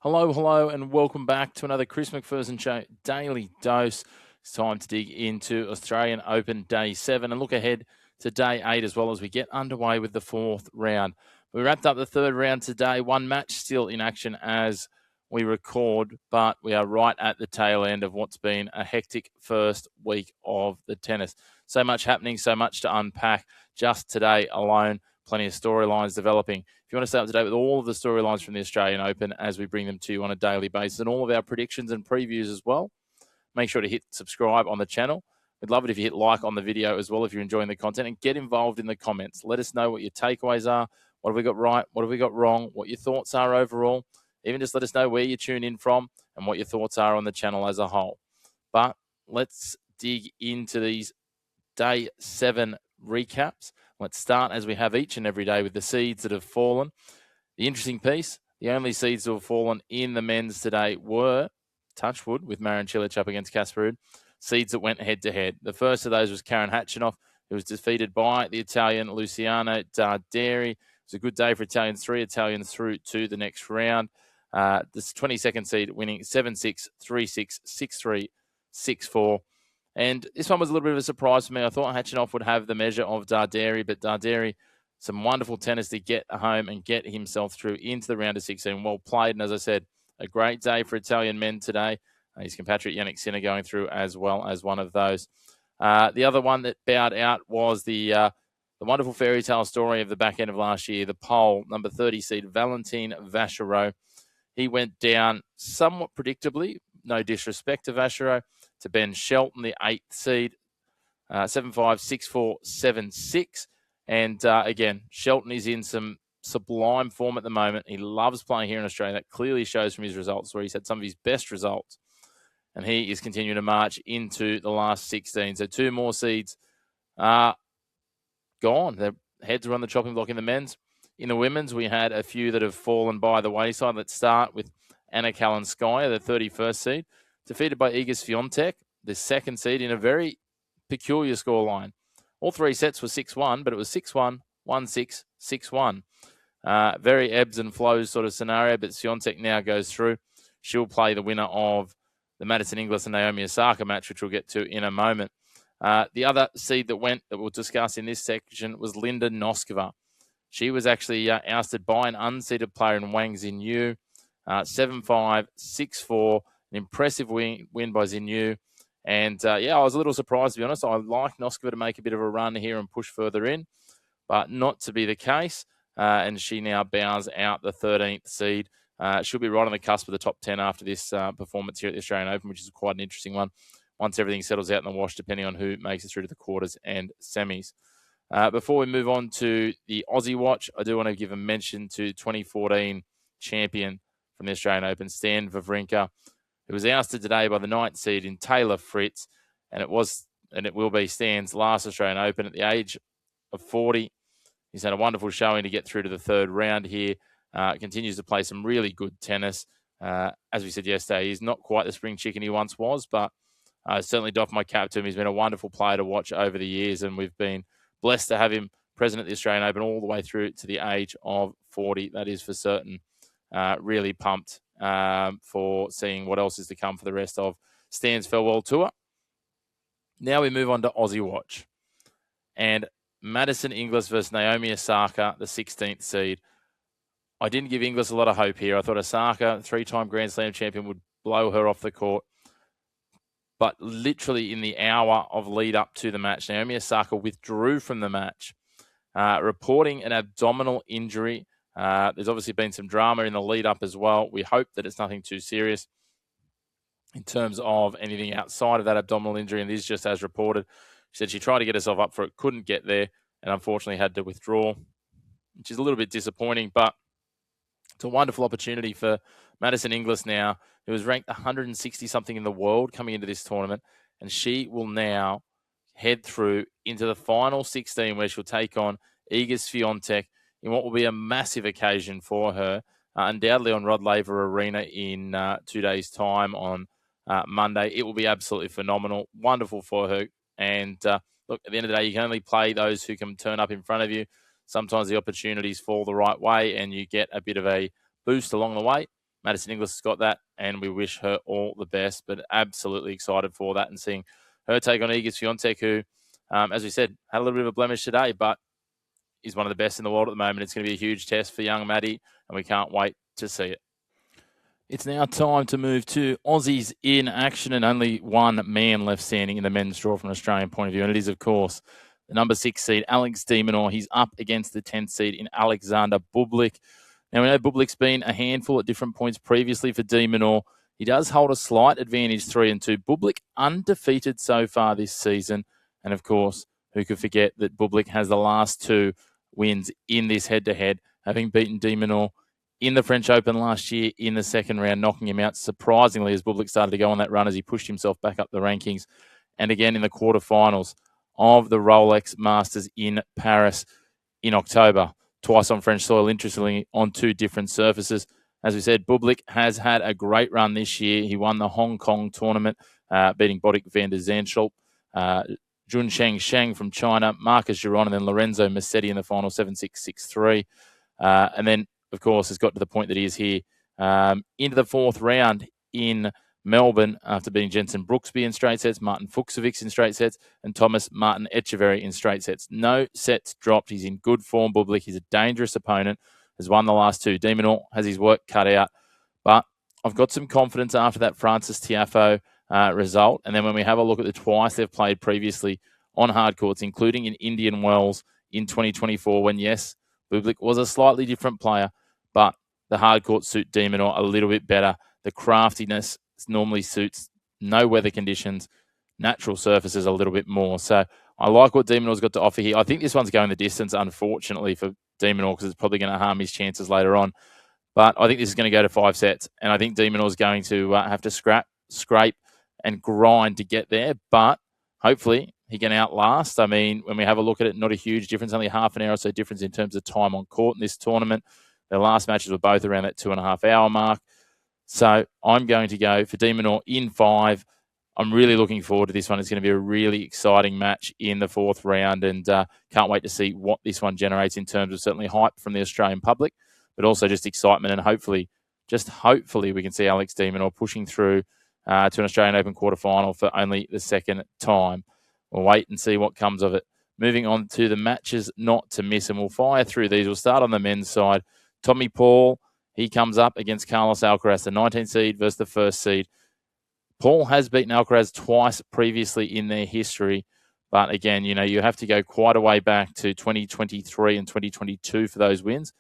Hello, and welcome back to another Chris McPherson Show Daily Dose. It's time to dig into Australian Open Day 7 and look ahead to Day 8 as well as we get underway with the fourth round. We wrapped up the third round today, one match still in action as we record, but we are right at the tail end of what's been a hectic first week of the tennis. So much happening, so much to unpack just today alone. Plenty of storylines developing. If you want to stay up to date with all of the storylines from the Australian Open as we bring them to you on a daily basis and all of our predictions and previews as well, make sure to hit subscribe on the channel. We'd love it if you hit like on the video as well if you're enjoying the content, and get involved in the comments. Let us know what your takeaways are. What have we got right? What have we got wrong? What your thoughts are overall. Even just let us know where you tune in from and what your thoughts are on the channel as a whole. But let's dig into these Day 7 recaps. Let's start, as we have each and every day, with the seeds that have fallen. The interesting piece, the only seeds that have fallen in the men's today were, touchwood, with Marin Cilic up against Casper Ruud, seeds that went head-to-head. The first of those was Karen Khachanov, who was defeated by the Italian Luciano Darderi. It was a good day for Italians, 3 Italians through to the next round. This 22nd seed winning 7-6, 3-6, 6-3, 6-4. And this one was a little bit of a surprise for me. I thought Khachanov would have the measure of Darderi, but Darderi, some wonderful tennis to get home and get himself through into the round of 16. Well played, and as I said, a great day for Italian men today. His compatriot Yannick Sinner going through as well as one of those. The other one that bowed out was the wonderful fairy tale story of the back end of last year, the Pole, number 30 seed, Valentin Vachereau. He went down somewhat predictably, no disrespect to Vachereau, to Ben Shelton, the 8th seed, 7-5, 6-4, 7-6. And again, Shelton is in some sublime form at the moment. He loves playing here in Australia. That clearly shows from his results, where he's had some of his best results. And he is continuing to march into the last 16. So 2 more seeds are gone. Their heads are on the chopping block in the men's. In the women's, we had a few that have fallen by the wayside. Let's start with Anna Kalinskaya, the 31st seed, defeated by Iga Swiatek, the 2nd seed, in a very peculiar scoreline. All 3 sets were 6-1, but it was 6-1, 1-6, 6-1. Very ebbs and flows sort of scenario, but Swiatek now goes through. She'll play the winner of the Madison Inglis and Naomi Osaka match, which we'll get to in a moment. The other seed that went, that we'll discuss in this section, was Linda Noskova. She was actually ousted by an unseeded player in Wang Xinyu, 7-5, 6-4, an impressive win by Xinyu. And, I was a little surprised, to be honest. I like Noskova to make a bit of a run here and push further in, but not to be the case. And she now bows out the 13th seed. She'll be right on the cusp of the top 10 after this performance here at the Australian Open, which is quite an interesting one once everything settles out in the wash, depending on who makes it through to the quarters and semis. Before we move on to the Aussie Watch, I do want to give a mention to 2014 champion from the Australian Open, Stan Wawrinka, who was ousted today by the 9th seed in Taylor Fritz, and it will be Stan's last Australian Open at the age of 40. He's had a wonderful showing to get through to the third round here. Continues to play some really good tennis. As we said yesterday, he's not quite the spring chicken he once was, but I certainly doff my cap to him. He's been a wonderful player to watch over the years, and we've been blessed to have him present at the Australian Open all the way through to the age of 40. That is for certain. Really pumped for seeing what else is to come for the rest of Stan's farewell tour. Now we move on to Aussie Watch. And Madison Inglis versus Naomi Osaka, the 16th seed. I didn't give Inglis a lot of hope here. I thought Osaka, 3-time Grand Slam champion, would blow her off the court. But literally in the hour of lead up to the match, Naomi Osaka withdrew from the match, reporting an abdominal injury. There's obviously been some drama in the lead up as well. We hope that it's nothing too serious in terms of anything outside of that abdominal injury, and it is just as reported. She said she tried to get herself up for it, couldn't get there, and unfortunately had to withdraw, which is a little bit disappointing, but it's a wonderful opportunity for Madison Inglis now, who is ranked 160-something in the world coming into this tournament, and she will now head through into the final 16, where she'll take on Iga Swiatek in what will be a massive occasion for her, undoubtedly on Rod Laver Arena in 2 days' time on Monday. It will be absolutely phenomenal, wonderful for her. And look, at the end of the day, you can only play those who can turn up in front of you. Sometimes the opportunities fall the right way and you get a bit of a boost along the way. Madison Inglis has got that, and we wish her all the best, but absolutely excited for that and seeing her take on Iga Swiatek, who, as we said, had a little bit of a blemish today, but is one of the best in the world at the moment. It's going to be a huge test for young Maddie, and we can't wait to see it. It's now time to move to Aussies in action, and only one man left standing in the men's draw from an Australian point of view, and it is, of course, the number 6 seed, Alex de Minaur. He's up against the 10th seed in Alexander Bublik. Now, we know Bublik's been a handful at different points previously for de Minaur. He does hold a slight advantage 3-2. Bublik undefeated so far this season, and of course, who could forget that Bublik has the last 2 wins in this head-to-head, having beaten de Minaur in the French Open last year in the second round, knocking him out surprisingly as Bublik started to go on that run as he pushed himself back up the rankings. And again in the quarterfinals of the Rolex Masters in Paris in October, twice on French soil, interestingly, on 2 different surfaces. As we said, Bublik has had a great run this year. He won the Hong Kong tournament, beating Botic van der Zandschulp, Junsheng Sheng from China, Marcus Giron, and then Lorenzo Massetti in the final, 7-6, 6-3. And then, of course, has got to the point that he is here into the 4th round in Melbourne after beating Jensen Brooksby in straight sets, Martin Fuchsovix in straight sets, and Thomas Martin Echeverry in straight sets. No sets dropped. He's in good form, Bublik. He's a dangerous opponent, has won the last 2. de Minaur has his work cut out, but I've got some confidence after that Francis Tiafoe result. And then when we have a look at the twice they've played previously on hard courts, including in Indian Wells in 2024, when, yes, Bublik was a slightly different player, but the hard court suit de Minaur a little bit better. The craftiness normally suits no weather conditions, natural surfaces a little bit more. So I like what de Minaur's got to offer here. I think this one's going the distance, unfortunately, for de Minaur, because it's probably going to harm his chances later on. But I think this is going to go to 5 sets, and I think de Minaur's going to have to scrape and grind to get there, but hopefully he can outlast. I mean, when we have a look at it, not a huge difference, only half an hour or so difference in terms of time on court in this tournament. Their last matches were both around that 2.5 hour mark. So I'm going to go for de Minaur in 5. I'm really looking forward to this one. It's going to be a really exciting match in the 4th round, and can't wait to see what this one generates in terms of certainly hype from the Australian public, but also just excitement, and hopefully we can see Alex de Minaur pushing through to an Australian Open quarterfinal for only the 2nd time. We'll wait and see what comes of it. Moving on to the matches not to miss, and we'll fire through these. We'll start on the men's side. Tommy Paul, he comes up against Carlos Alcaraz, the 19th seed versus the 1st seed. Paul has beaten Alcaraz twice previously in their history, but again, you have to go quite a way back to 2023 and 2022 for those wins.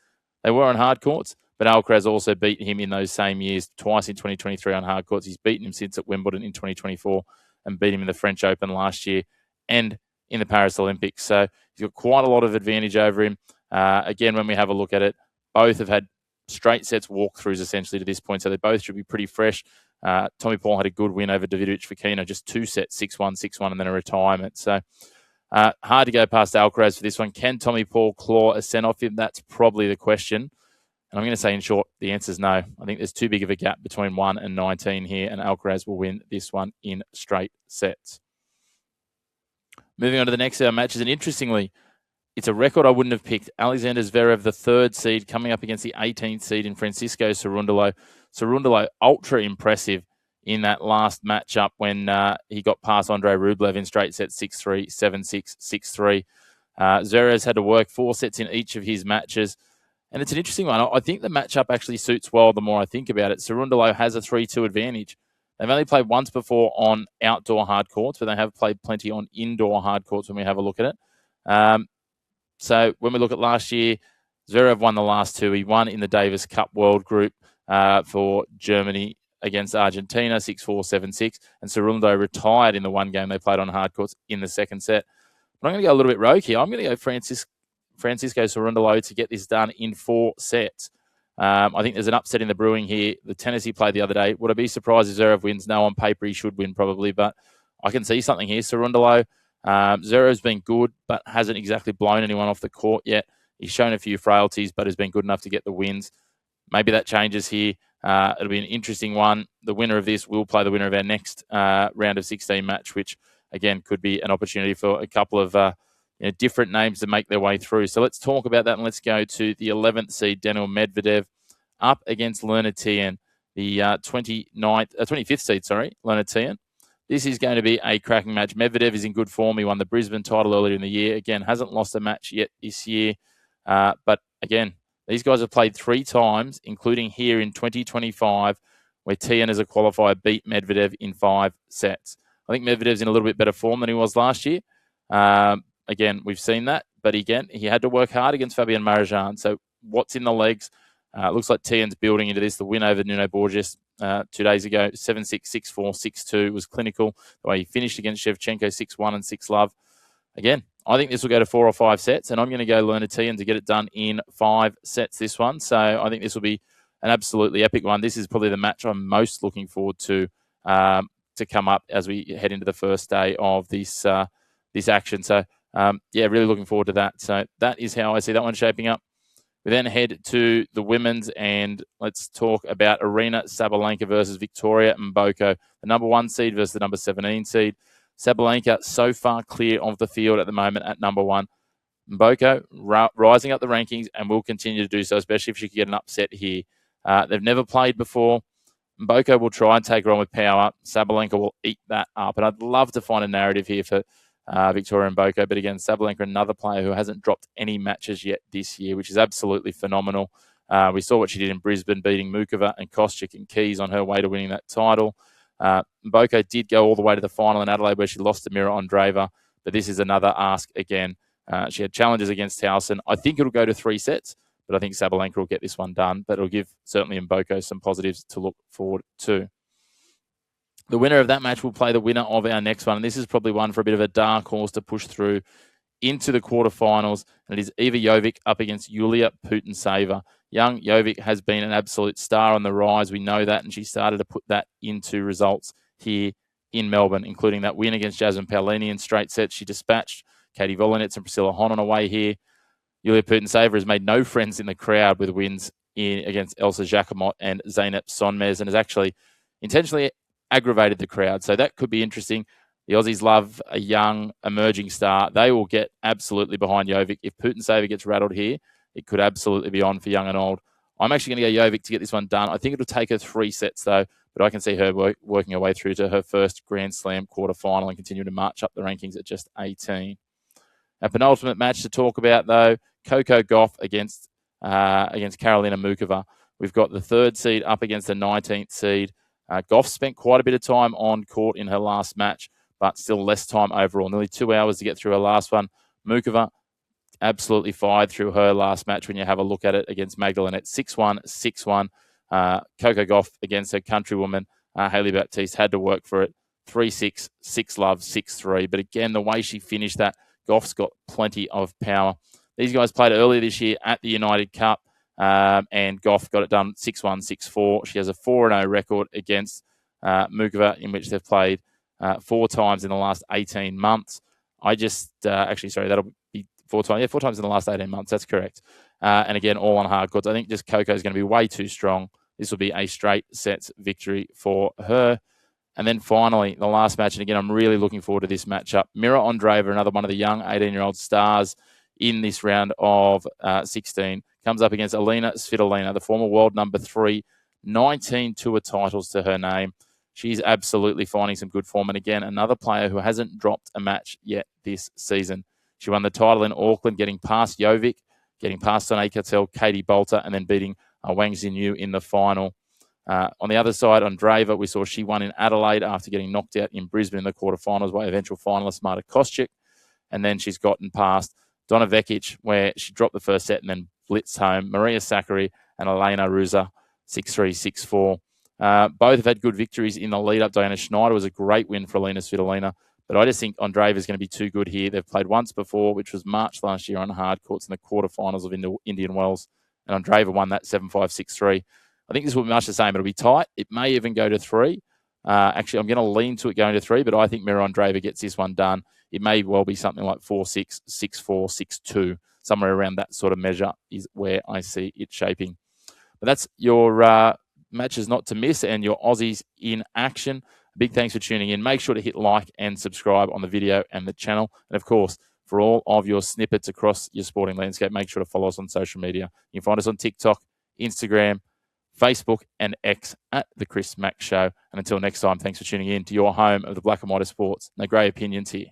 They were on hard courts, but Alcaraz also beat him in those same years, twice in 2023 on hard courts. He's beaten him since at Wimbledon in 2024 and beat him in the French Open last year and in the Paris Olympics. So he's got quite a lot of advantage over him. Again, when we have a look at it, both have had straight sets walkthroughs essentially to this point, so they both should be pretty fresh. Tommy Paul had a good win over Davidovich Fokina, just 2 sets, 6-1, 6-1, and then a retirement. So hard to go past Alcaraz for this one. Can Tommy Paul claw a set off him? That's probably the question. And I'm going to say, in short, the answer is no. I think there's too big of a gap between 1 and 19 here, and Alcaraz will win this one in straight sets. Moving on to the next set matches, and interestingly, it's a record I wouldn't have picked. Alexander Zverev, the 3rd seed, coming up against the 18th seed in Francisco Cerundolo. Cerundolo, ultra impressive in that last matchup when he got past Andrei Rublev in straight sets 6-3, 7-6, 6-3. Zverev's had to work 4 sets in each of his matches. And it's an interesting one. I think the matchup actually suits well the more I think about it. Cerundolo has a 3-2 advantage. They've only played once before on outdoor hard courts, but they have played plenty on indoor hard courts when we have a look at it. So when we look at last year, Zverev won the last 2. He won in the Davis Cup World Group for Germany against Argentina, 6-4, 7-6. And Cerundolo retired in the one game they played on hard courts in the 2nd set. But I'm going to go a little bit rogue here. I'm going to go Francisco Cerundolo to get this done in 4 sets. I think there's an upset in the brewing here. The tennis he played the other day. Would I be surprised if Zverev wins? No, on paper he should win probably, but I can see something here. Cerundolo, Zverev's been good, but hasn't exactly blown anyone off the court yet. He's shown a few frailties, but has been good enough to get the wins. Maybe that changes here. It'll be an interesting one. The winner of this will play the winner of our next round of 16 match, which, again, could be an opportunity for a couple of different names to make their way through. So let's talk about that, and let's go to the 11th seed, Daniil Medvedev, up against Lerner Tien. the 25th seed, Leonard Tian. This is going to be a cracking match. Medvedev is in good form. He won the Brisbane title earlier in the year. Again, hasn't lost a match yet this year. But again, these guys have played 3 times, including here in 2025, where Tian as a qualifier beat Medvedev in 5 sets. I think Medvedev's in a little bit better form than he was last year. Again, we've seen that. But again, he had to work hard against Fabian Marozsan. So what's in the legs? Looks like Tian's building into this. The win over Nuno Borges 2 days ago, 7-6, 6-4, 6-2 was clinical. The way he finished against Shevchenko, 6-1 and 6-love. Again, I think this will go to 4 or 5 sets, and I'm going to go Leonard Tian to get it done in 5 sets this one. So I think this will be an absolutely epic one. This is probably the match I'm most looking forward to come up as we head into the first day of this this action. So, really looking forward to that. So that is how I see that one shaping up. We then head to the women's, and let's talk about Arena Sabalenka versus Victoria Mboko, the number 1 seed versus the number 17 seed. Sabalenka so far clear of the field at the moment at number 1. Mboko rising up the rankings and will continue to do so, especially if she can get an upset here. They've never played before. Mboko will try and take her on with power. Sabalenka will eat that up. And I'd love to find a narrative here for Victoria Mboko. But again, Sabalenka, another player who hasn't dropped any matches yet this year, which is absolutely phenomenal. We saw what she did in Brisbane, beating Mukova and Kostyuk and Keys on her way to winning that title. Mboko did go all the way to the final in Adelaide, where she lost to Mira Andreeva. But this is another ask again. She had challenges against Towson. I think it'll go to 3 sets, but I think Sabalenka will get this one done. But it'll give certainly Mboko some positives to look forward to. The winner of that match will play the winner of our next one. And this is probably one for a bit of a dark horse to push through into the quarterfinals. And it is Iva Jovic up against Yulia Putintseva. Young Jovic has been an absolute star on the rise. We know that. And she started to put that into results here in Melbourne, including that win against Jasmine Paolini in straight sets. She dispatched Katie Volinets and Priscilla Hon on away here. Yulia Putintseva has made no friends in the crowd with wins against Elsa Jacquemot and Zeynep Sonmez, and has actually intentionally aggravated the crowd. So that could be interesting. The Aussies love a young, emerging star. They will get absolutely behind Jovic. If Putintseva gets rattled here, it could absolutely be on for young and old. I'm actually going to go Jovic to get this one done. I think it'll take her 3 sets, though, but I can see her working her way through to her first Grand Slam quarterfinal and continue to march up the rankings at just 18. Our penultimate match to talk about, though, Coco Gauff against Karolina Mukova. We've got the 3rd seed up against the 19th seed. Gauff spent quite a bit of time on court in her last match, but still less time overall. Nearly 2 hours to get through her last one. Mukova absolutely fired through her last match when you have a look at it against Magdalene at 6-1, 6-1. Coco Gauff against her countrywoman, Hailey Baptiste, had to work for it. 3-6, 6-love, 6-3. But again, the way she finished that, Gauff's got plenty of power. These guys played earlier this year at the United Cup, and Gauff got it done 6-1, 6-4. She has a 4-0 record against Mukova, in which they've played 4 times in the last 18 months. That'll be 4 times. Yeah, 4 times in the last 18 months. That's correct. And again, all on hard courts. I think just Coco is going to be way too strong. This will be a straight sets victory for her. And then finally, the last match, and again, I'm really looking forward to this matchup. Mira Andreeva, another one of the young 18-year-old stars in this round of 16, comes up against Alina Svitolina, the former world number 3, 19 tour titles to her name. She's absolutely finding some good form. And again, another player who hasn't dropped a match yet this season. She won the title in Auckland, getting past Jovic, getting past Sonia Cattell, Katie Bolter, and then beating Wang Xinyu in the final. On the other side, Andreeva, we saw she won in Adelaide after getting knocked out in Brisbane in the quarterfinals by eventual finalist Marta Kostyuk. And then she's gotten past Donna Vekic, where she dropped the first set and then blitzed home. Maria Sakkari and Elena Ruza, 6-3, 6-4. Both have had good victories in the lead-up. Diana Schneider was a great win for Alina Svitolina. But I just think Andreeva is going to be too good here. They've played once before, which was March last year on hard courts in the quarterfinals of Indian Wells. And Andreeva won that 7-5, 6-3. I think this will be much the same. It'll be tight. It may even go to 3. Actually, I'm going to lean to it going to 3, but I think Mira Andreeva gets this one done. It may well be something like 4-6, 6-4, 6-2. Somewhere around that sort of measure is where I see it shaping. But that's your matches not to miss and your Aussies in action. A big thanks for tuning in. Make sure to hit like and subscribe on the video and the channel. And of course, for all of your snippets across your sporting landscape, make sure to follow us on social media. You can find us on TikTok, Instagram, Facebook and X at The Chris Mack Show. And until next time, thanks for tuning in to your home of the black and white of sports. No grey opinions here.